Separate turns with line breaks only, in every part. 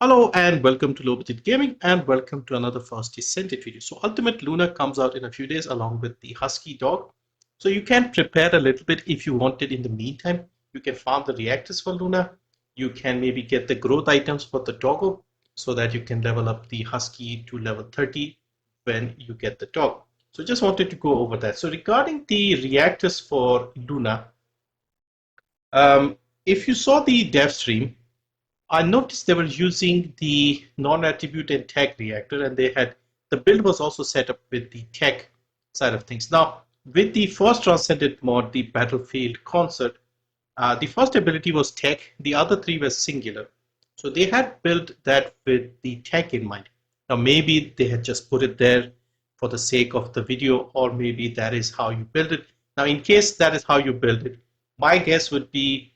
Hello and welcome to Low Budget Gaming and welcome to another first Descendant video. So Ultimate Luna comes out in a few days along with the Husky dog. So you can prepare a little bit if you wanted in the meantime. You can farm the reactors for Luna. You can maybe get the growth items for the doggo so that you can level up the Husky to level 30 when you get the dog. So just wanted to go over that. So regarding the reactors for Luna, if you saw the dev stream, I noticed they were using the non-attribute and tech reactor, and the build was also set up with the tech side of things. Now, with the first Transcendent mod, the Battlefield Concert, the first ability was tech, the other three were singular. So they had built that with the tech in mind. Now, maybe they had just put it there for the sake of the video, or maybe that is how you build it. Now, in case that is how you build it, my guess would be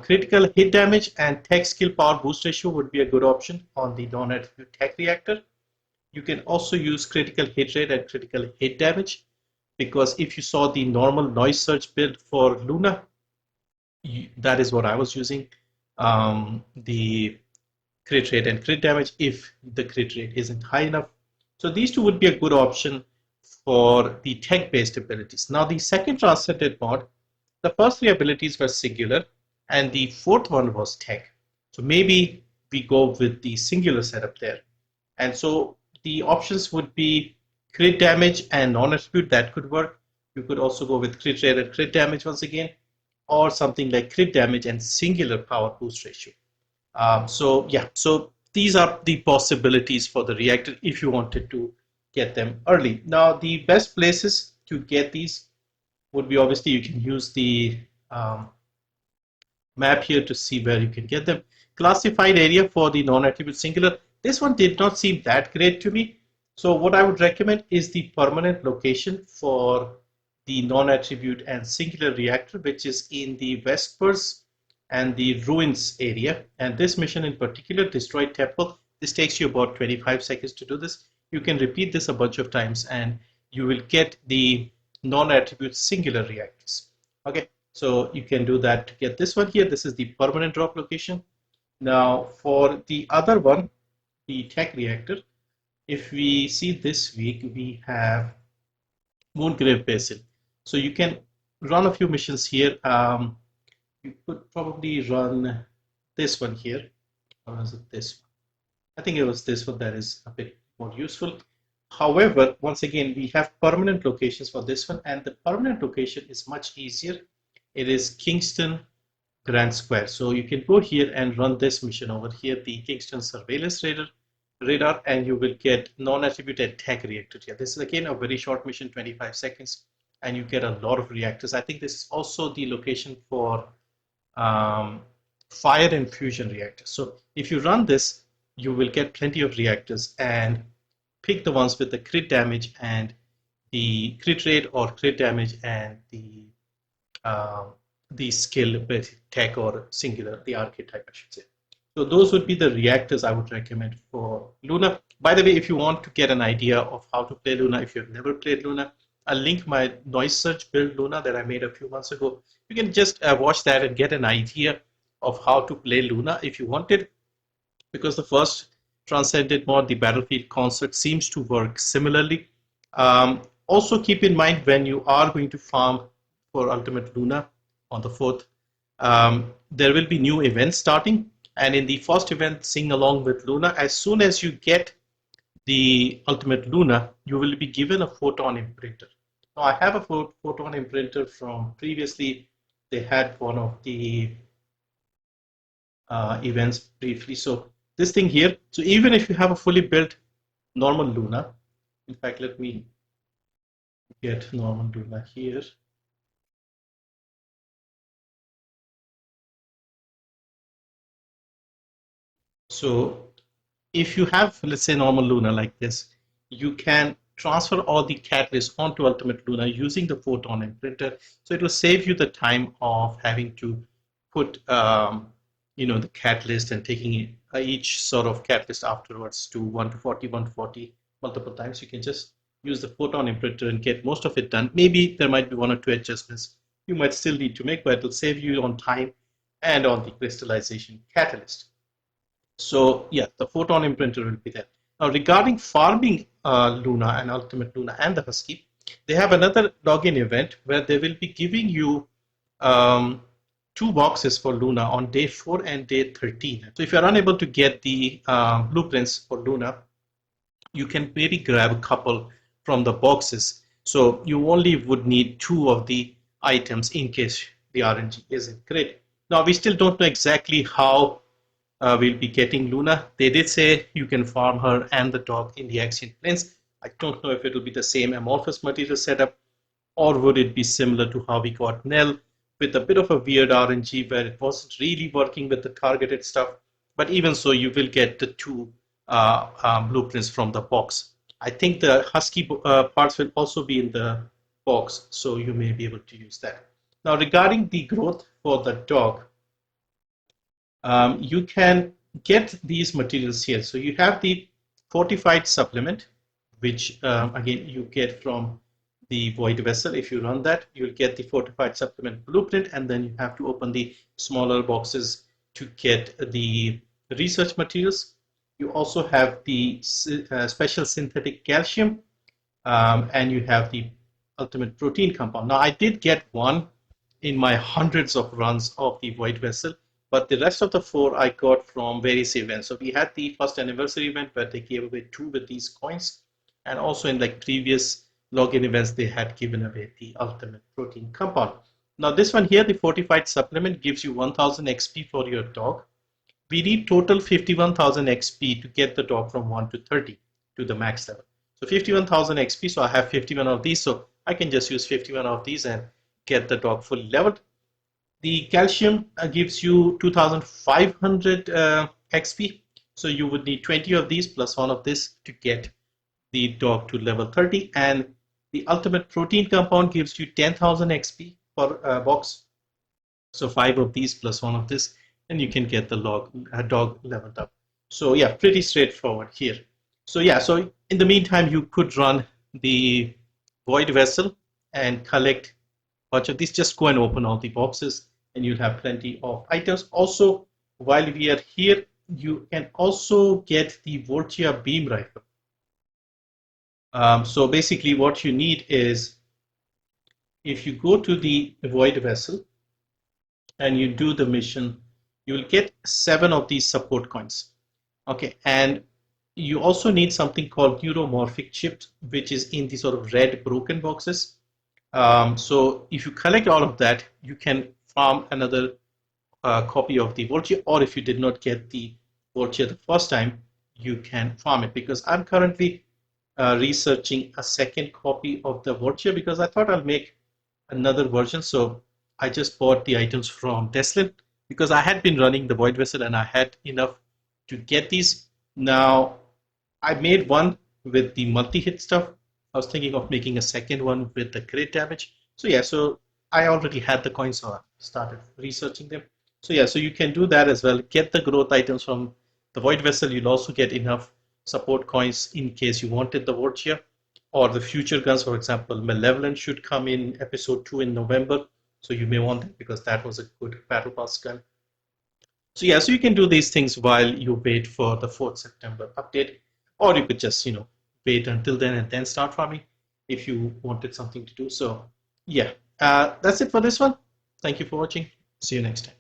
critical hit damage and tech skill power boost ratio would be a good option on the non-attribute tech reactor. You can also use critical hit rate and critical hit damage, because if you saw the normal noise surge build for Luna, that is what I was using. The crit rate and crit damage if the crit rate isn't high enough. So these two would be a good option for the tech-based abilities. Now the second Transcendent mod, the first three abilities were singular, and the fourth one was tech. So maybe we go with the singular setup there. And so the options would be crit damage and non-attribute, that could work. You could also go with crit rate and crit damage once again, or something like crit damage and singular power boost ratio. So these are the possibilities for the reactor if you wanted to get them early. Now the best places to get these would be, obviously you can use the map here to see where you can get them. Classified area for the non-attribute singular. This one did not seem that great to me. So what I would recommend is the permanent location for the non-attribute and singular reactor, which is in the Vespers and the Ruins area. And this mission in particular, Destroy Temple, this takes you about 25 seconds to do this. You can repeat this a bunch of times and you will get the non-attribute singular reactors. Okay, so you can do that to get this one here. This is the permanent drop location. Now for the other one, the tech reactor, if we see this week, we have Moongrave Basin. So you can run a few missions here. You could probably run this one here, or is it this one? I think it was this one that is a bit more useful. However, once again, we have permanent locations for this one, and the permanent location is much easier. It is Kingston Grand Square. So you can go here and run this mission over here, the Kingston Surveillance Radar, and you will get non-attributed tech reactor here. This is again a very short mission, 25 seconds, and you get a lot of reactors. I think this is also the location for fire and fusion reactors. So if you run this, you will get plenty of reactors, and pick the ones with the crit damage and the crit rate, or crit damage and the skill with tech or singular, the archetype I should say. So those would be the reactors I would recommend for Luna. By the way, if you want to get an idea of how to play Luna, if you've never played Luna, I'll link my noise search build Luna that I made a few months ago. You can just watch that and get an idea of how to play Luna if you wanted, because the first Transcendent mod, the Battlefield Concert, seems to work similarly. Also keep in mind, when you are going to farm for Ultimate Luna on the 4th, there will be new events starting, and in the first event, Sing Along with Luna, as soon as you get the Ultimate Luna, you will be given a Photon Imprinter. Now I have a Photon Imprinter from previously. They had one of the events briefly. So this thing here, so even if you have a fully built normal Luna, in fact, let me get normal Luna here. So if you have, let's say, normal Luna like this, you can transfer all the catalysts onto Ultimate Luna using the Photon Imprinter. So it will save you the time of having to put the catalyst and taking each sort of catalyst afterwards to 1 to 40, 1 to 40 multiple times. You can just use the Photon Imprinter and get most of it done. Maybe there might be 1 or 2 adjustments you might still need to make, but it will save you on time and on the crystallization catalyst. So yeah, the Photon Imprinter will be there. Now regarding farming Luna and Ultimate Luna and the Husky, they have another login event where they will be giving you um, 2 boxes for Luna on day 4 and day 13. So if you're unable to get the blueprints for Luna, you can maybe grab a couple from the boxes. So you only would need 2 of the items in case the RNG isn't great. Now we still don't know exactly how we'll be getting Luna. They did say you can farm her and the dog in the Axian Plains. I don't know if it'll be the same amorphous material setup, or would it be similar to how we got Nell with a bit of a weird RNG where it wasn't really working with the targeted stuff. But even so, you will get the 2 blueprints from the box. I think the Husky parts will also be in the box, so you may be able to use that. Now, regarding the growth for the dog, you can get these materials here. So you have the fortified supplement, which again you get from the void vessel. If you run that, you'll get the fortified supplement blueprint, and then you have to open the smaller boxes to get the research materials. You also have the special synthetic calcium, and you have the ultimate protein compound. Now, I did get one in my hundreds of runs of the Void Vessel, but the rest of the 4 I got from various events. So we had the first anniversary event where they gave away 2 with these coins, and also in like previous login events they had given away the ultimate protein compound. Now this one here, the fortified supplement, gives you 1000 XP for your dog. We need total 51,000 XP to get the dog from 1 to 30 to the max level. So 51,000 XP, so I have 51 of these, so I can just use 51 of these and get the dog fully leveled. The calcium gives you 2,500 XP, so you would need 20 of these plus 1 of this to get the dog to level 30. And the ultimate protein compound gives you 10,000 XP per box, so 5 of these plus 1 of this, and you can get the dog leveled up. So yeah, pretty straightforward here. So yeah, so in the meantime, you could run the void vessel and collect a bunch of these. Just go and open all the boxes and you'll have plenty of items. Also, while we are here, you can also get the Voltia beam rifle. So basically what you need is, if you go to the void vessel and you do the mission, you will get 7 of these support coins. Okay, and you also need something called neuromorphic chips, which is in the sort of red broken boxes. So if you collect all of that, you can farm another copy of the Voltia, or if you did not get the Voltia the first time, you can farm it, because I'm currently researching a second copy of the Voltia because I thought I'll make another version. So I just bought the items from Descendant because I had been running the Void Vessel and I had enough to get these. Now I made one with the multi-hit stuff. I was thinking of making a second one with the crit damage. So yeah, so I already had the coins, so I started researching them. So yeah, so you can do that as well. Get the growth items from the Void Vessel. You'll also get enough support coins in case you wanted the Voltia or the future guns. For example, Malevolent should come in episode 2 in November. So you may want that because that was a good battle pass gun. So yeah, so you can do these things while you wait for the 4th September update, or you could just, wait until then and then start farming if you wanted something to do. So yeah, that's it for this one. Thank you for watching. See you next time.